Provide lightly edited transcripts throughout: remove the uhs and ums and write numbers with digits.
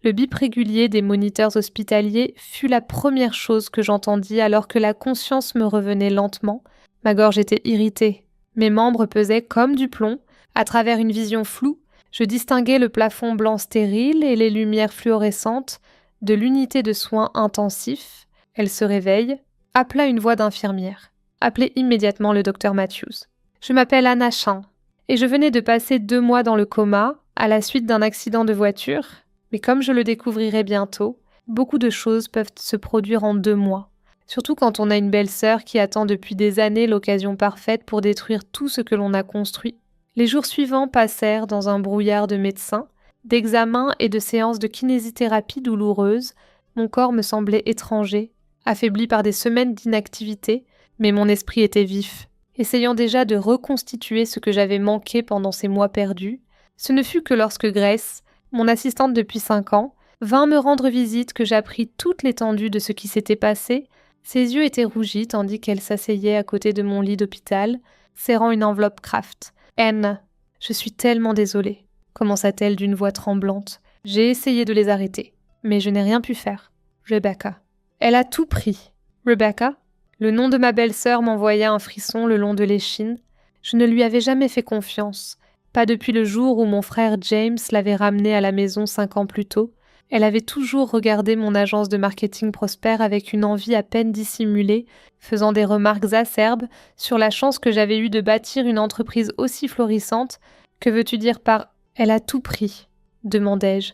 Le bip régulier des moniteurs hospitaliers fut la première chose que j'entendis alors que la conscience me revenait lentement. Ma gorge était irritée. Mes membres pesaient comme du plomb. À travers une vision floue, je distinguais le plafond blanc stérile et les lumières fluorescentes de l'unité de soins intensifs. Elle se réveille, appela une voix d'infirmière. Appelez immédiatement le docteur Matthews. Je m'appelle Anna Chin et je venais de passer 2 mois dans le coma à la suite d'un accident de voiture. Mais comme je le découvrirai bientôt, beaucoup de choses peuvent se produire en 2 mois. Surtout quand on a une belle-sœur qui attend depuis des années l'occasion parfaite pour détruire tout ce que l'on a construit. Les jours suivants passèrent dans un brouillard de médecins, d'examens et de séances de kinésithérapie douloureuses. Mon corps me semblait étranger, affaibli par des semaines d'inactivité, mais mon esprit était vif, essayant déjà de reconstituer ce que j'avais manqué pendant ces mois perdus. Ce ne fut que lorsque Grace, mon assistante depuis 5 ans, vint me rendre visite que j'appris toute l'étendue de ce qui s'était passé. Ses yeux étaient rougis tandis qu'elle s'asseyait à côté de mon lit d'hôpital, serrant une enveloppe Kraft. « Anne, je suis tellement désolée », commença-t-elle d'une voix tremblante. J'ai essayé de les arrêter, mais je n'ai rien pu faire. Rebecca. Elle a tout pris. Rebecca? Le nom de ma belle-sœur m'envoya un frisson le long de l'échine. Je ne lui avais jamais fait confiance. Pas depuis le jour où mon frère James l'avait ramenée à la maison 5 ans plus tôt. Elle avait toujours regardé mon agence de marketing prospère avec une envie à peine dissimulée, faisant des remarques acerbes sur la chance que j'avais eue de bâtir une entreprise aussi florissante. Que veux-tu dire par « elle a tout pris » demandai-je.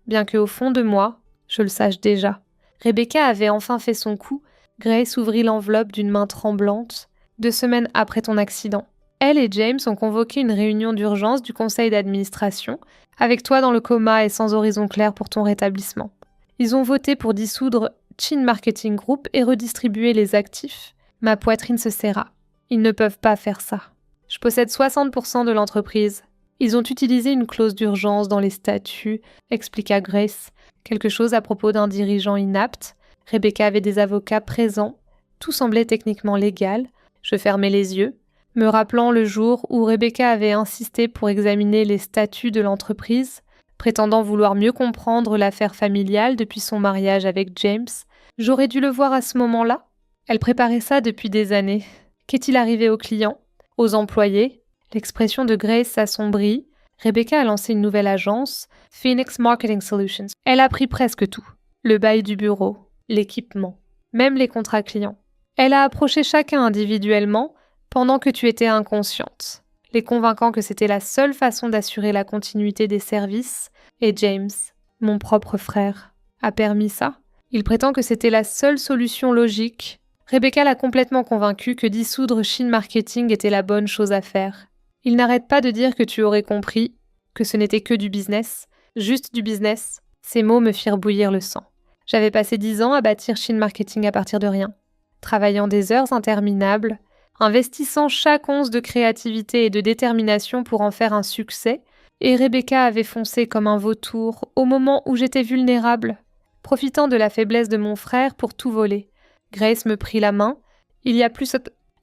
Bien qu'au fond de moi, je le sache déjà. Rebecca avait enfin fait son coup. Grace ouvrit l'enveloppe d'une main tremblante. 2 semaines après ton accident. Elle et James ont convoqué une réunion d'urgence du conseil d'administration, avec toi dans le coma et sans horizon clair pour ton rétablissement. Ils ont voté pour dissoudre Chin Marketing Group et redistribuer les actifs. Ma poitrine se serra. Ils ne peuvent pas faire ça. Je possède 60% de l'entreprise. Ils ont utilisé une clause d'urgence dans les statuts, expliqua Grace. Quelque chose à propos d'un dirigeant inapte. Rebecca avait des avocats présents. Tout semblait techniquement légal. Je fermai les yeux, me rappelant le jour où Rebecca avait insisté pour examiner les statuts de l'entreprise, prétendant vouloir mieux comprendre l'affaire familiale depuis son mariage avec James. J'aurais dû le voir à ce moment-là. Elle préparait ça depuis des années. Qu'est-il arrivé aux clients, aux employés? L'expression de Grace s'assombrit. Rebecca a lancé une nouvelle agence, Phoenix Marketing Solutions. Elle a pris presque tout. Le bail du bureau, l'équipement, même les contrats clients. Elle a approché chacun individuellement pendant que tu étais inconsciente, les convainquant que c'était la seule façon d'assurer la continuité des services, et James, mon propre frère, a permis ça. Il prétend que c'était la seule solution logique. Rebecca l'a complètement convaincu que dissoudre Chin Marketing était la bonne chose à faire. Il n'arrête pas de dire que tu aurais compris, que ce n'était que du business, juste du business. Ces mots me firent bouillir le sang. J'avais passé 10 ans à bâtir Chin Marketing à partir de rien, travaillant des heures interminables, investissant chaque once de créativité et de détermination pour en faire un succès, et Rebecca avait foncé comme un vautour au moment où j'étais vulnérable, profitant de la faiblesse de mon frère pour tout voler. Grace me prit la main. Il y a plus...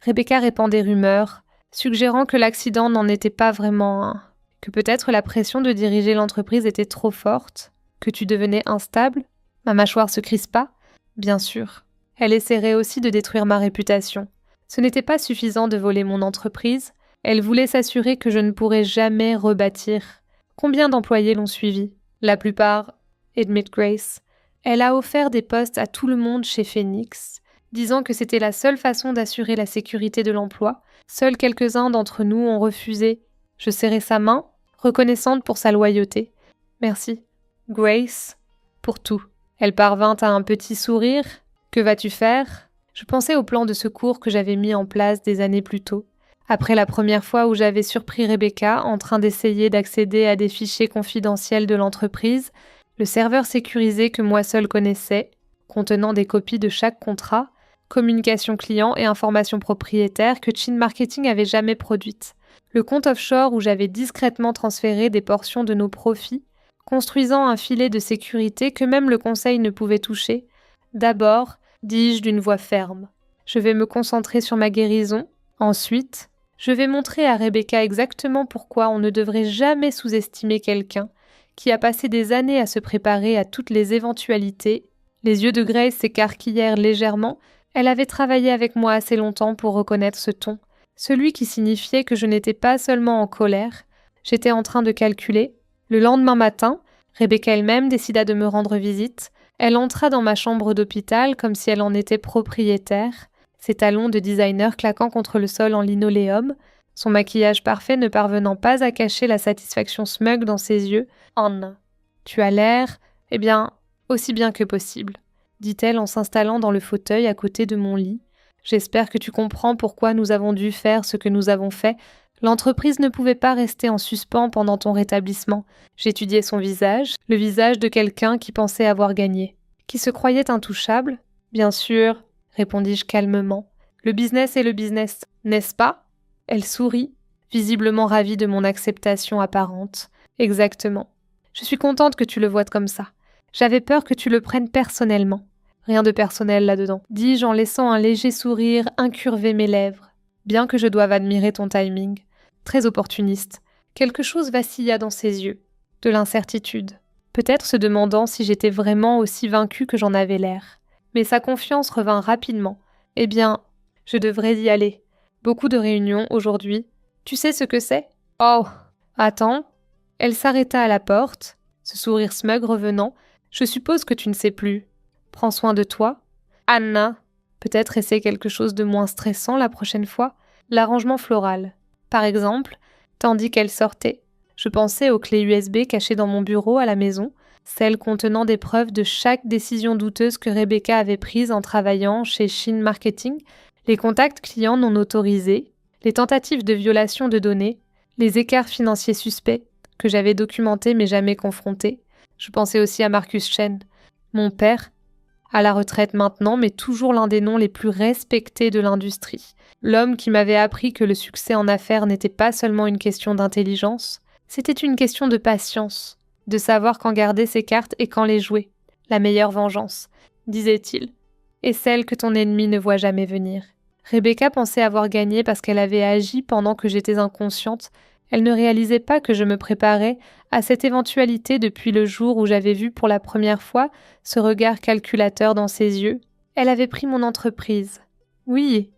Rebecca répand des rumeurs, suggérant que l'accident n'en était pas vraiment un, que peut-être la pression de diriger l'entreprise était trop forte, que tu devenais instable. Ma mâchoire se crispa. Bien sûr. Elle essaierait aussi de détruire ma réputation. Ce n'était pas suffisant de voler mon entreprise. Elle voulait s'assurer que je ne pourrais jamais rebâtir. Combien d'employés l'ont suivi? La plupart, admit Grace. Elle a offert des postes à tout le monde chez Phoenix, disant que c'était la seule façon d'assurer la sécurité de l'emploi. Seuls quelques-uns d'entre nous ont refusé. Je serrai sa main, reconnaissante pour sa loyauté. Merci, Grace, pour tout. Elle parvint à un petit sourire. Que vas-tu faire? Je pensais au plan de secours que j'avais mis en place des années plus tôt. Après la première fois où j'avais surpris Rebecca en train d'essayer d'accéder à des fichiers confidentiels de l'entreprise, le serveur sécurisé que moi seul connaissais, contenant des copies de chaque contrat, communication client et informations propriétaires que Chin Marketing avait jamais produites. Le compte offshore où j'avais discrètement transféré des portions de nos profits, construisant un filet de sécurité que même le conseil ne pouvait toucher. D'abord, dis-je d'une voix ferme, je vais me concentrer sur ma guérison. Ensuite, je vais montrer à Rebecca exactement pourquoi on ne devrait jamais sous-estimer quelqu'un qui a passé des années à se préparer à toutes les éventualités. Les yeux de Grace s'écarquillèrent légèrement. Elle avait travaillé avec moi assez longtemps pour reconnaître ce ton, celui qui signifiait que je n'étais pas seulement en colère. J'étais en train de calculer. Le lendemain matin, Rebecca elle-même décida de me rendre visite. Elle entra dans ma chambre d'hôpital comme si elle en était propriétaire, ses talons de designer claquant contre le sol en linoléum, son maquillage parfait ne parvenant pas à cacher la satisfaction smug dans ses yeux. « Anne, tu as l'air, aussi bien que possible, » dit-elle en s'installant dans le fauteuil à côté de mon lit. « J'espère que tu comprends pourquoi nous avons dû faire ce que nous avons fait. L'entreprise ne pouvait pas rester en suspens pendant ton rétablissement. » J'étudiais son visage, le visage de quelqu'un qui pensait avoir gagné. Qui se croyait intouchable ? « Bien sûr, » répondis-je calmement. « Le business est le business, n'est-ce pas ?» Elle sourit, visiblement ravie de mon acceptation apparente. « Exactement. Je suis contente que tu le vois comme ça. J'avais peur que tu le prennes personnellement. » « Rien de personnel là-dedans, » dis-je en laissant un léger sourire incurver mes lèvres. Bien que je doive admirer ton timing. Très opportuniste. Quelque chose vacilla dans ses yeux. De l'incertitude. Peut-être se demandant si j'étais vraiment aussi vaincue que j'en avais l'air. Mais sa confiance revint rapidement. « Eh bien, je devrais y aller. Beaucoup de réunions aujourd'hui. Tu sais ce que c'est ? Oh ! Attends. » Elle s'arrêta à la porte, ce sourire smug revenant. « Je suppose que tu ne sais plus. Prends soin de toi. Anna. » Peut-être essaie quelque chose de moins stressant la prochaine fois. L'arrangement floral. Par exemple, tandis qu'elle sortait, je pensais aux clés USB cachées dans mon bureau à la maison, celles contenant des preuves de chaque décision douteuse que Rebecca avait prise en travaillant chez Shein Marketing, les contacts clients non autorisés, les tentatives de violation de données, les écarts financiers suspects que j'avais documentés mais jamais confrontés. Je pensais aussi à Marcus Chen, mon père, à la retraite maintenant, mais toujours l'un des noms les plus respectés de l'industrie. L'homme qui m'avait appris que le succès en affaires n'était pas seulement une question d'intelligence, c'était une question de patience, de savoir quand garder ses cartes et quand les jouer. La meilleure vengeance, disait-il, est celle que ton ennemi ne voit jamais venir. Rebecca pensait avoir gagné parce qu'elle avait agi pendant que j'étais inconsciente. Elle ne réalisait pas que je me préparais à cette éventualité depuis le jour où j'avais vu pour la première fois ce regard calculateur dans ses yeux. Elle avait pris mon entreprise. Oui,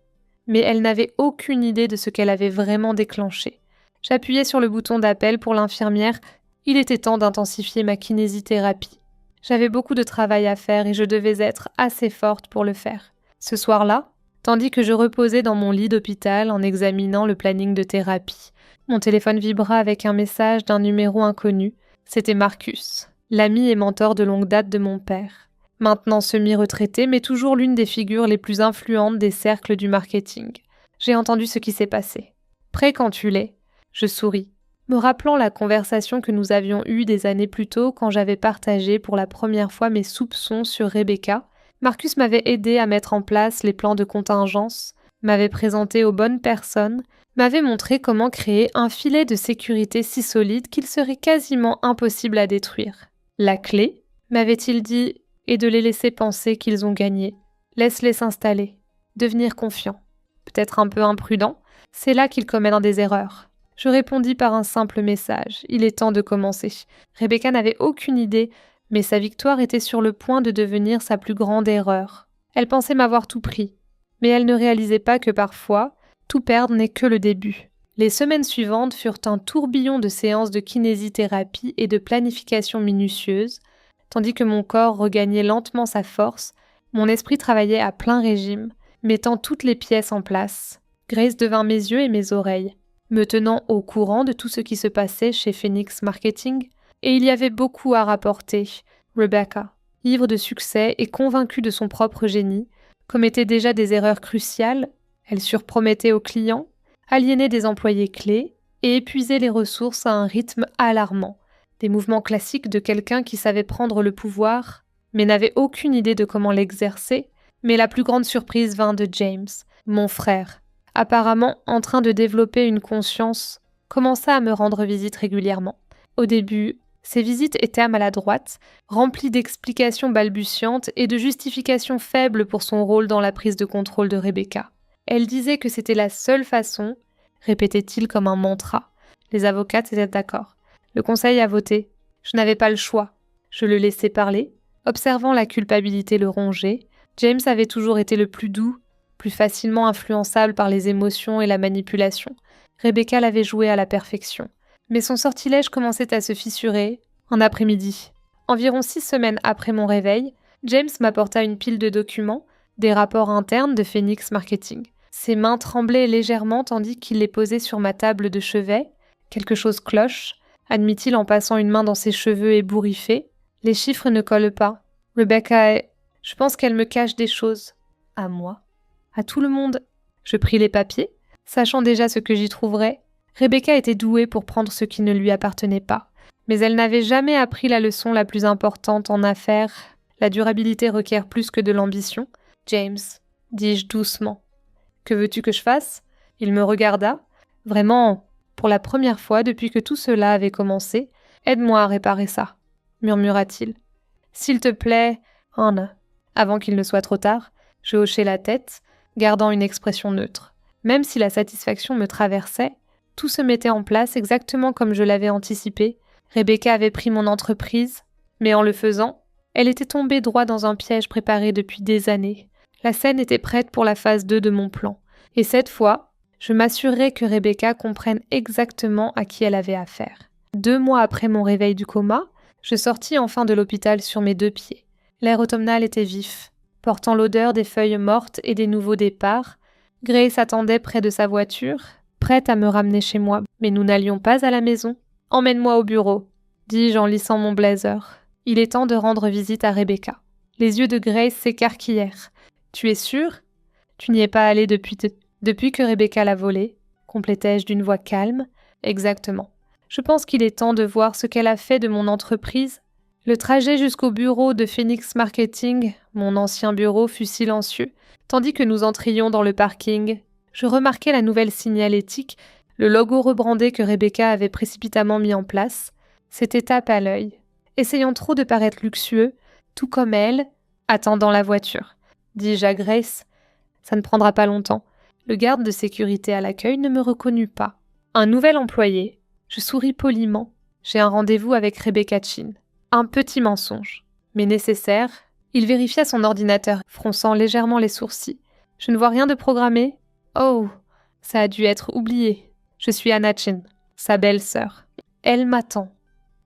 mais elle n'avait aucune idée de ce qu'elle avait vraiment déclenché. J'appuyais sur le bouton d'appel pour l'infirmière. Il était temps d'intensifier ma kinésithérapie. J'avais beaucoup de travail à faire et je devais être assez forte pour le faire. Ce soir-là, tandis que je reposais dans mon lit d'hôpital en examinant le planning de thérapie, mon téléphone vibra avec un message d'un numéro inconnu. C'était Marcus, l'ami et mentor de longue date de mon père. Maintenant semi-retraité, mais toujours l'une des figures les plus influentes des cercles du marketing. J'ai entendu ce qui s'est passé. Prêt quand tu l'es, je souris, me rappelant la conversation que nous avions eue des années plus tôt quand j'avais partagé pour la première fois mes soupçons sur Rebecca. Marcus m'avait aidé à mettre en place les plans de contingence, m'avait présenté aux bonnes personnes, m'avait montré comment créer un filet de sécurité si solide qu'il serait quasiment impossible à détruire. La clé, m'avait-il dit, est de les laisser penser qu'ils ont gagné. Laisse-les s'installer, devenir confiants. Peut-être un peu imprudent, c'est là qu'ils commettent des erreurs. Je répondis par un simple message. Il est temps de commencer. Rebecca n'avait aucune idée, mais sa victoire était sur le point de devenir sa plus grande erreur. Elle pensait m'avoir tout pris, mais elle ne réalisait pas que parfois, tout perdre n'est que le début. Les semaines suivantes furent un tourbillon de séances de kinésithérapie et de planification minutieuse. Tandis que mon corps regagnait lentement sa force, mon esprit travaillait à plein régime, mettant toutes les pièces en place. Grace devint mes yeux et mes oreilles, me tenant au courant de tout ce qui se passait chez Phoenix Marketing, et il y avait beaucoup à rapporter. Rebecca, ivre de succès et convaincue de son propre génie, commettait déjà des erreurs cruciales. Elle surpromettait aux clients, aliénait des employés clés et épuisait les ressources à un rythme alarmant. Des mouvements classiques de quelqu'un qui savait prendre le pouvoir, mais n'avait aucune idée de comment l'exercer. Mais la plus grande surprise vint de James, mon frère. Apparemment en train de développer une conscience, commença à me rendre visite régulièrement. Au début, ces visites étaient maladroites, remplies d'explications balbutiantes et de justifications faibles pour son rôle dans la prise de contrôle de Rebecca. Elle disait que c'était la seule façon, répétait-il comme un mantra. Les avocates étaient d'accord. Le conseil a voté. Je n'avais pas le choix. Je le laissais parler, observant la culpabilité le ronger. James avait toujours été le plus doux, plus facilement influençable par les émotions et la manipulation. Rebecca l'avait joué à la perfection. Mais son sortilège commençait à se fissurer en après-midi. Environ 6 semaines après mon réveil, James m'apporta une pile de documents, des rapports internes de Phoenix Marketing. Ses mains tremblaient légèrement tandis qu'il les posait sur ma table de chevet. Quelque chose cloche, admit-il en passant une main dans ses cheveux ébouriffés. Les chiffres ne collent pas. Rebecca est... Je pense qu'elle me cache des choses. À moi. À tout le monde. Je pris les papiers, sachant déjà ce que j'y trouverais. Rebecca était douée pour prendre ce qui ne lui appartenait pas. Mais elle n'avait jamais appris la leçon la plus importante en affaires. La durabilité requiert plus que de l'ambition. James, dis-je doucement. Que veux-tu que je fasse ? Il me regarda. Vraiment, pour la première fois depuis que tout cela avait commencé, aide-moi à réparer ça, murmura-t-il. S'il te plaît, Anne. Avant qu'il ne soit trop tard, je hochai la tête, gardant une expression neutre. Même si la satisfaction me traversait, tout se mettait en place exactement comme je l'avais anticipé. Rebecca avait pris mon entreprise, mais en le faisant, elle était tombée droit dans un piège préparé depuis des années. La scène était prête pour la phase 2 de mon plan. Et cette fois, je m'assurerai que Rebecca comprenne exactement à qui elle avait affaire. 2 mois après mon réveil du coma, je sortis enfin de l'hôpital sur mes 2 pieds. L'air automnal était vif, portant l'odeur des feuilles mortes et des nouveaux départs. Grace attendait près de sa voiture, prête à me ramener chez moi. Mais nous n'allions pas à la maison. « Emmène-moi au bureau », dis-je en lissant mon blazer. Il est temps de rendre visite à Rebecca. Les yeux de Grace s'écarquillèrent. « Tu es sûre ? Tu n'y es pas allée depuis que Rebecca l'a volé ?» complétai-je d'une voix calme. « Exactement. Je pense qu'il est temps de voir ce qu'elle a fait de mon entreprise. » Le trajet jusqu'au bureau de Phoenix Marketing, mon ancien bureau, fut silencieux, tandis que nous entrions dans le parking. Je remarquai la nouvelle signalétique, le logo rebrandé que Rebecca avait précipitamment mis en place. C'était tape à l'œil. Essayant trop de paraître luxueux, tout comme elle, attendant la voiture. Dis-je à Grace, ça ne prendra pas longtemps. Le garde de sécurité à l'accueil ne me reconnut pas. Un nouvel employé. Je souris poliment. J'ai un rendez-vous avec Rebecca Chin. Un petit mensonge, mais nécessaire. Il vérifia son ordinateur, fronçant légèrement les sourcils. Je ne vois rien de programmé. Oh, ça a dû être oublié. Je suis Anna Chin, sa belle-sœur. Elle m'attend.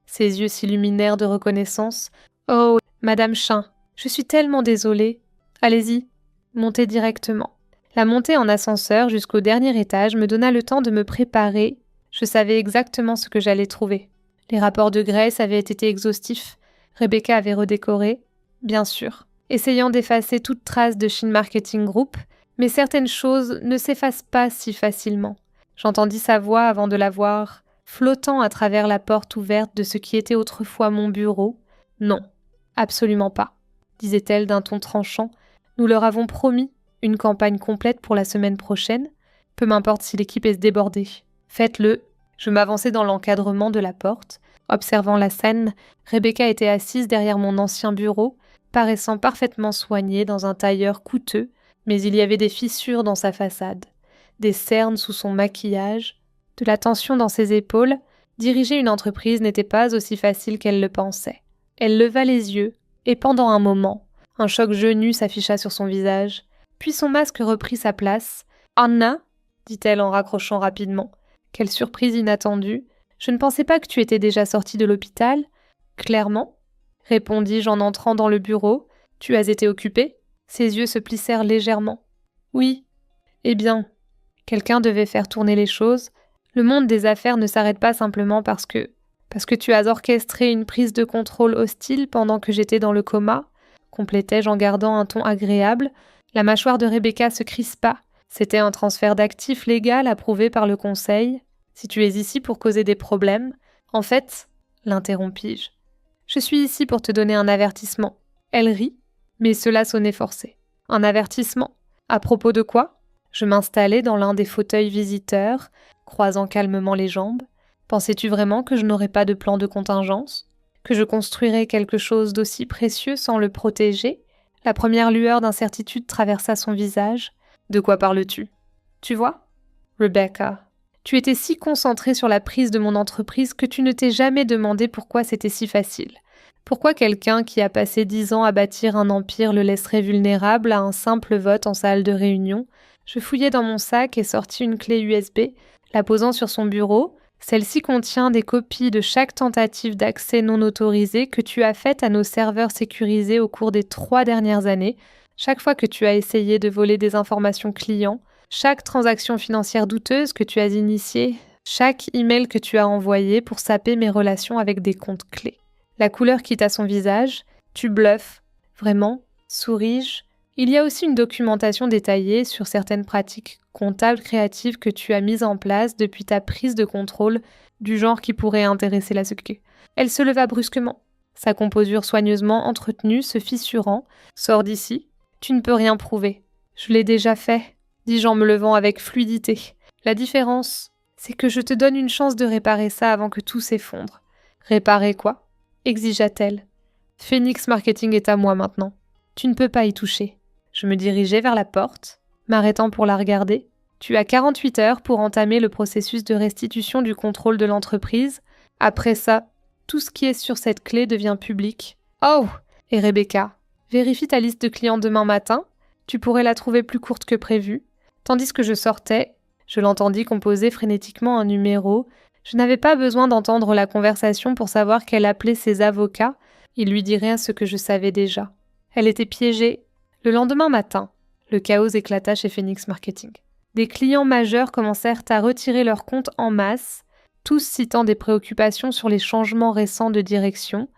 Ses yeux s'illuminèrent de reconnaissance. Oh, Madame Chin, je suis tellement désolée. Allez-y, montez directement. La montée en ascenseur jusqu'au dernier étage me donna le temps de me préparer. Je savais exactement ce que j'allais trouver. Les rapports de Grace avaient été exhaustifs. Rebecca avait redécoré, bien sûr, essayant d'effacer toute trace de Chin Marketing Group, mais certaines choses ne s'effacent pas si facilement. J'entendis sa voix avant de la voir, flottant à travers la porte ouverte de ce qui était autrefois mon bureau. « Non, absolument pas », disait-elle d'un ton tranchant. « Nous leur avons promis une campagne complète pour la semaine prochaine. Peu m'importe si l'équipe est débordée. Faites-le. » Je m'avançai dans l'encadrement de la porte. Observant la scène, Rebecca était assise derrière mon ancien bureau, paraissant parfaitement soignée dans un tailleur coûteux, mais il y avait des fissures dans sa façade, des cernes sous son maquillage, de la tension dans ses épaules. Diriger une entreprise n'était pas aussi facile qu'elle le pensait. Elle leva les yeux, et pendant un moment, un choc genou s'afficha sur son visage, puis son masque reprit sa place. « Anna » dit-elle en raccrochant rapidement. Quelle surprise inattendue. Je ne pensais pas que tu étais déjà sortie de l'hôpital. Clairement, répondis-je en entrant dans le bureau. Tu as été occupée ? Ses yeux se plissèrent légèrement. Oui. Eh bien, quelqu'un devait faire tourner les choses. Le monde des affaires ne s'arrête pas simplement parce que tu as orchestré une prise de contrôle hostile pendant que j'étais dans le coma, complétai-je en gardant un ton agréable. La mâchoire de Rebecca se crispa. C'était un transfert d'actifs légal approuvé par le conseil. Si tu es ici pour causer des problèmes, en fait, l'interrompis-je. Je suis ici pour te donner un avertissement. Elle rit, mais cela sonnait forcé. Un avertissement ? À propos de quoi ? Je m'installai dans l'un des fauteuils visiteurs, croisant calmement les jambes. Pensais-tu vraiment que je n'aurais pas de plan de contingence ? Que je construirais quelque chose d'aussi précieux sans le protéger ? La première lueur d'incertitude traversa son visage. De quoi parles-tu ? Tu vois ? Rebecca. Tu étais si concentré sur la prise de mon entreprise que tu ne t'es jamais demandé pourquoi c'était si facile. Pourquoi quelqu'un qui a passé 10 ans à bâtir un empire le laisserait vulnérable à un simple vote en salle de réunion? Je fouillai dans mon sac et sortis une clé USB, la posant sur son bureau. Celle-ci contient des copies de chaque tentative d'accès non autorisé que tu as faite à nos serveurs sécurisés au cours des 3 dernières années, chaque fois que tu as essayé de voler des informations clients, chaque transaction financière douteuse que tu as initiée, chaque email que tu as envoyé pour saper mes relations avec des comptes clés. La couleur quitte à son visage. Tu bluffes. Vraiment? Souris-je? Il y a aussi une documentation détaillée sur certaines pratiques comptables créatives que tu as mises en place depuis ta prise de contrôle, du genre qui pourrait intéresser la sécu. Elle se leva brusquement. Sa composure soigneusement entretenue se fissurant. Sors d'ici. Tu ne peux rien prouver. Je l'ai déjà fait, dis-je en me levant avec fluidité. La différence, c'est que je te donne une chance de réparer ça avant que tout s'effondre. Réparer quoi? Exigea-t-elle. Phoenix Marketing est à moi maintenant. Tu ne peux pas y toucher. Je me dirigeai vers la porte, m'arrêtant pour la regarder. Tu as 48 heures pour entamer le processus de restitution du contrôle de l'entreprise. Après ça, tout ce qui est sur cette clé devient public. Oh! Et Rebecca, vérifie ta liste de clients demain matin. Tu pourrais la trouver plus courte que prévu. Tandis que je sortais, je l'entendis composer frénétiquement un numéro. Je n'avais pas besoin d'entendre la conversation pour savoir qu'elle appelait ses avocats. Il lui dirait ce que je savais déjà. Elle était piégée. Le lendemain matin, le chaos éclata chez Phoenix Marketing. Des clients majeurs commencèrent à retirer leurs comptes en masse, tous citant des préoccupations sur les changements récents de direction.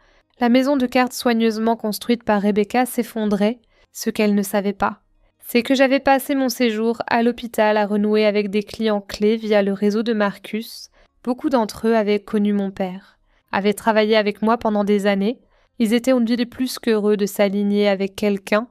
La maison de cartes soigneusement construite par Rebecca s'effondrait, ce qu'elle ne savait pas. C'est que j'avais passé mon séjour à l'hôpital à renouer avec des clients clés via le réseau de Marcus. Beaucoup d'entre eux avaient connu mon père, avaient travaillé avec moi pendant des années. Ils étaient on dirait plus qu'heureux de s'aligner avec quelqu'un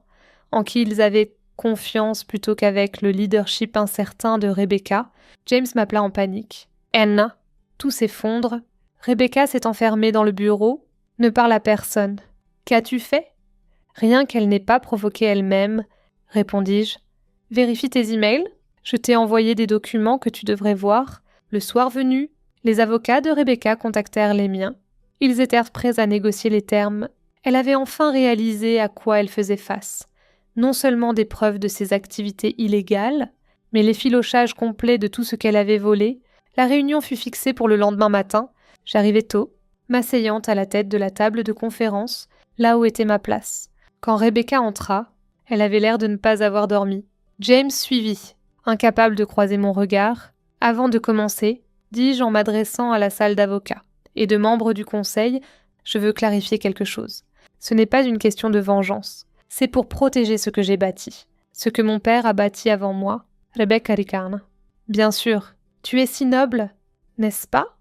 en qui ils avaient confiance plutôt qu'avec le leadership incertain de Rebecca. James m'appela en panique. « Anna, tout s'effondre. Rebecca s'est enfermée dans le bureau, ne parle à personne. Qu'as-tu fait? » « Rien qu'elle n'ait pas provoqué elle-même, » répondis-je. « Vérifie tes emails. Je t'ai envoyé des documents que tu devrais voir. » Le soir venu, les avocats de Rebecca contactèrent les miens. Ils étaient prêts à négocier les termes. Elle avait enfin réalisé à quoi elle faisait face. Non seulement des preuves de ses activités illégales, mais l'effilochage complet de tout ce qu'elle avait volé. La réunion fut fixée pour le lendemain matin. J'arrivai tôt, m'asseyant à la tête de la table de conférence, là où était ma place. Quand Rebecca entra, elle avait l'air de ne pas avoir dormi. James suivit, incapable de croiser mon regard. Avant de commencer, dis-je en m'adressant à la salle d'avocats et de membres du conseil, je veux clarifier quelque chose. Ce n'est pas une question de vengeance. C'est pour protéger ce que j'ai bâti, ce que mon père a bâti avant moi, Rebecca Riccarna. Bien sûr, tu es si noble, n'est-ce pas?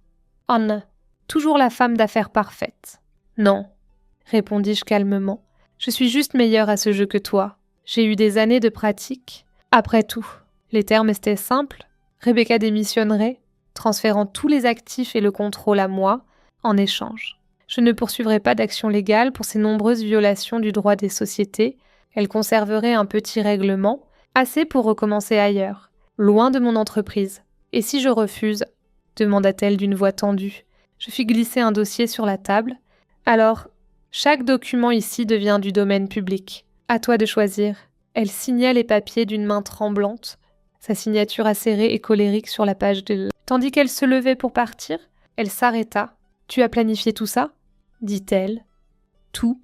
Anne, toujours la femme d'affaires parfaite. Non, répondis-je calmement. Je suis juste meilleure à ce jeu que toi. J'ai eu des années de pratique. Après tout, les termes étaient simples. Rebecca démissionnerait, transférant tous les actifs et le contrôle à moi, en échange. Je ne poursuivrai pas d'action légale pour ces nombreuses violations du droit des sociétés. Elle conserverait un petit règlement, assez pour recommencer ailleurs, loin de mon entreprise. Et si je refuse? Demanda-t-elle d'une voix tendue. Je fis glisser un dossier sur la table. Alors, chaque document ici devient du domaine public. À toi de choisir. Elle signa les papiers d'une main tremblante, sa signature acérée et colérique sur la page de... Tandis qu'elle se levait pour partir, elle s'arrêta. « Tu as planifié tout ça ?» dit-elle. « Tout.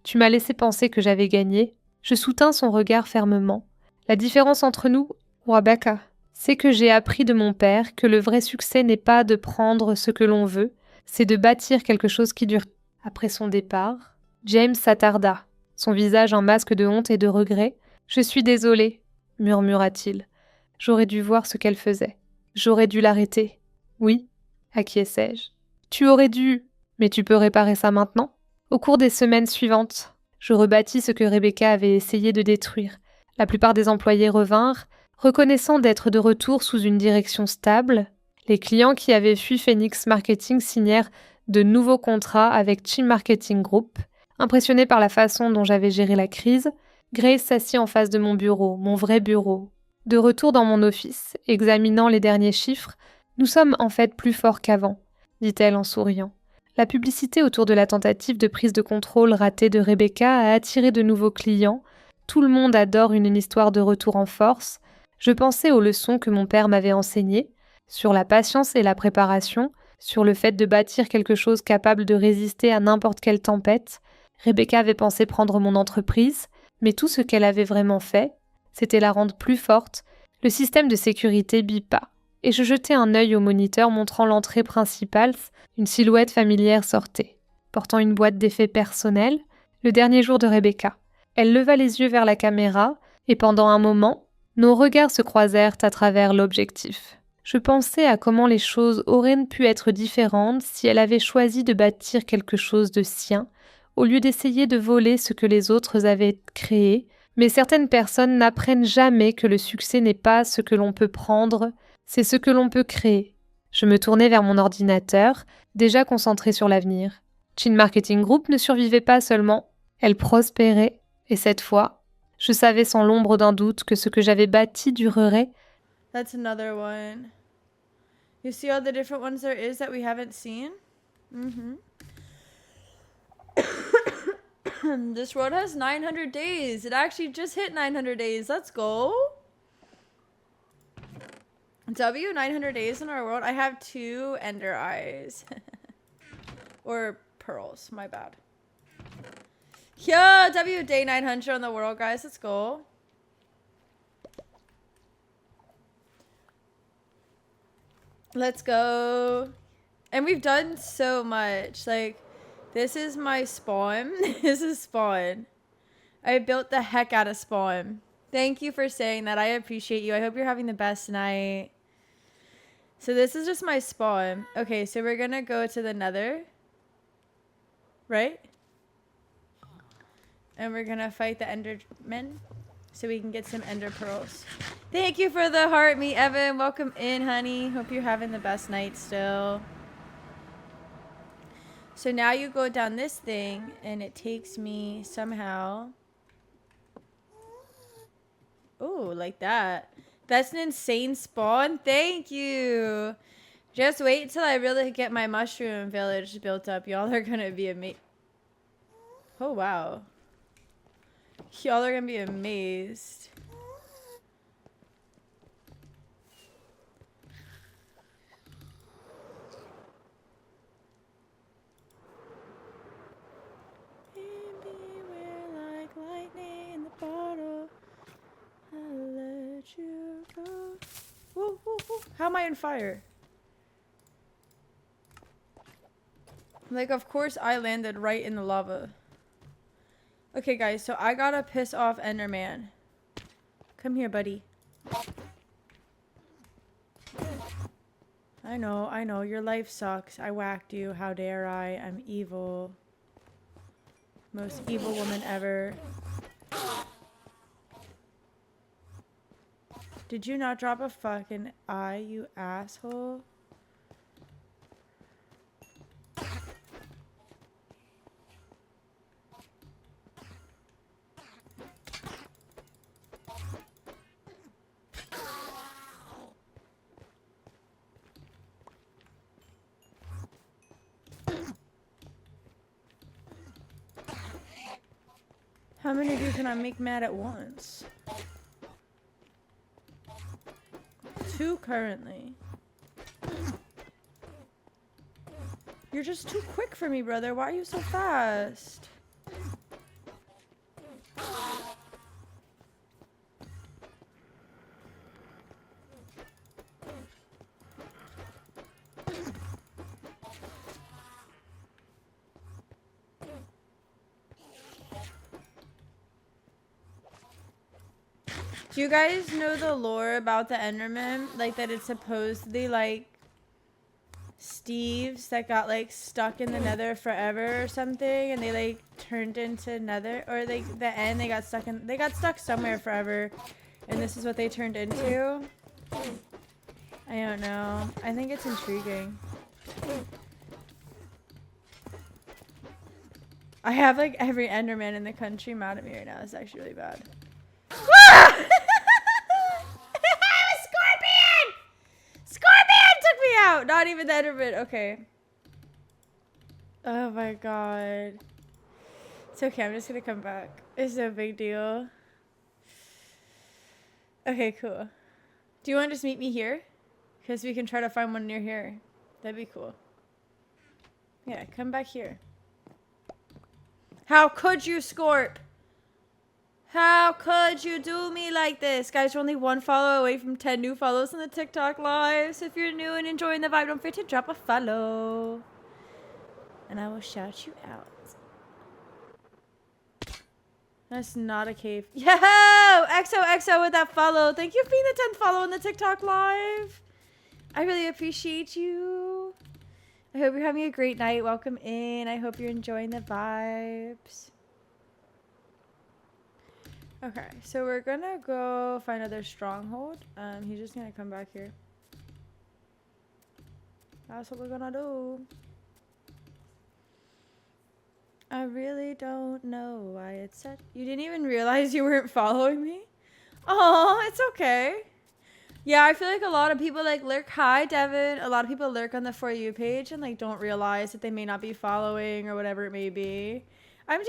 Tu m'as laissé penser que j'avais gagné. » Je soutins son regard fermement. La différence entre nous, Rebecca, c'est que j'ai appris de mon père que le vrai succès n'est pas de prendre ce que l'on veut, c'est de bâtir quelque chose qui dure. Après son départ, James s'attarda, son visage un masque de honte et de regret. « Je suis désolé, » murmura-t-il. « J'aurais dû voir ce qu'elle faisait. J'aurais dû l'arrêter. » « Oui, » acquiesçai-je. « Tu aurais dû, mais tu peux réparer ça maintenant ?» Au cours des semaines suivantes, je rebâtis ce que Rebecca avait essayé de détruire. La plupart des employés revinrent, reconnaissant d'être de retour sous une direction stable. Les clients qui avaient fui Phoenix Marketing signèrent de nouveaux contrats avec Team Marketing Group. Impressionné par la façon dont j'avais géré la crise, Grace s'assit en face de mon bureau, mon vrai bureau. De retour dans mon office, examinant les derniers chiffres, Nous sommes en fait plus forts qu'avant, dit-elle en souriant. La publicité autour de la tentative de prise de contrôle ratée de Rebecca a attiré de nouveaux clients. Tout le monde adore une histoire de retour en force. Je pensais aux leçons que mon père m'avait enseignées, sur la patience et la préparation, sur le fait de bâtir quelque chose capable de résister à n'importe quelle tempête. Rebecca avait pensé prendre mon entreprise, mais tout ce qu'elle avait vraiment fait, c'était la rendre plus forte. Le système de sécurité bipa. Et je jetai un œil au moniteur montrant l'entrée principale. Une silhouette familière sortait, portant une boîte d'effets personnels, le dernier jour de Rebecca. Elle leva les yeux vers la caméra, et pendant un moment, nos regards se croisèrent à travers l'objectif. Je pensais à comment les choses auraient pu être différentes si elle avait choisi de bâtir quelque chose de sien, au lieu d'essayer de voler ce que les autres avaient créé. Mais certaines personnes n'apprennent jamais que le succès n'est pas ce que l'on peut prendre, c'est ce que l'on peut créer. Je me tournai vers mon ordinateur, déjà concentré sur l'avenir. Chin Marketing Group ne survivait pas seulement, elle prospérait, et cette fois, je savais sans l'ombre d'un doute que ce que j'avais bâti durerait. That's another one. You see all the different ones there is that we haven't seen? This road has 900 days. It actually just hit 900 days. Let's go. W, 900 days in our world. I have 2 ender eyes. Or pearls. My bad. Yeah, W, day 900 on the world, guys. Let's go. Let's go. And we've done so much. Like, this is my spawn. This is spawn. I built the heck out of spawn. Thank you for saying that. I appreciate you. I hope you're having the best night. So this is just my spawn. Okay, so we're gonna go to the nether. Right? And we're gonna fight the endermen. So we can get some ender pearls. Thank you for the heart, me Evan. Welcome in, honey. Hope you're having the best night still. So now you go down this thing, and it takes me somehow. Oh, like that. That's an insane spawn. Thank you. Just wait till I really get my mushroom village built up. Y'all are gonna be amazed. Oh, wow. Y'all are gonna be amazed. Woo, woo, woo. How am I on fire? Like, of course I landed right in the lava. Okay, guys, so I gotta piss off Enderman. Come here, buddy. I know, your life sucks. I whacked you. How dare I? I'm evil. Most evil woman ever. Did you not drop a fucking eye, you asshole? How many of you can I make mad at once? 2 currently. You're just too quick for me, brother. Why are you so fast? Do you guys know the lore about the Enderman? Like, that it's supposedly, like, Steves that got, like, stuck in the nether forever or something, and they, like, turned into nether, or, like, the end, they got stuck somewhere forever, and this is what they turned into? I don't know. I think it's intriguing. I have, like, every Enderman in the country mad at me right now. It's actually really bad. Scorpion! Scorpion took me out. Not even the Enderman. Okay. Oh my god. It's okay. I'm just gonna come back. It's no big deal. Okay, cool. Do you want to just meet me here? Because we can try to find one near here. That'd be cool. Yeah, come back here. How could you, Scorp? How could you do me like this? Guys, we're only one follow away from 10 new follows on the TikTok live. So if you're new and enjoying the vibe, don't forget to drop a follow. And I will shout you out. That's not a cave. Yo! XOXO with that follow. Thank you for being the 10th follow on the TikTok live. I really appreciate you. I hope you're having a great night. Welcome in. I hope you're enjoying the vibes. Okay, so we're gonna go find another stronghold. He's just gonna come back here. That's what we're gonna do. I really don't know why it said you didn't even realize you weren't following me. Oh, it's okay. Yeah, I feel like a lot of people like lurk. Hi, Devin. A lot of people lurk on the For You page and like don't realize that they may not be following or whatever it may be. I'm doing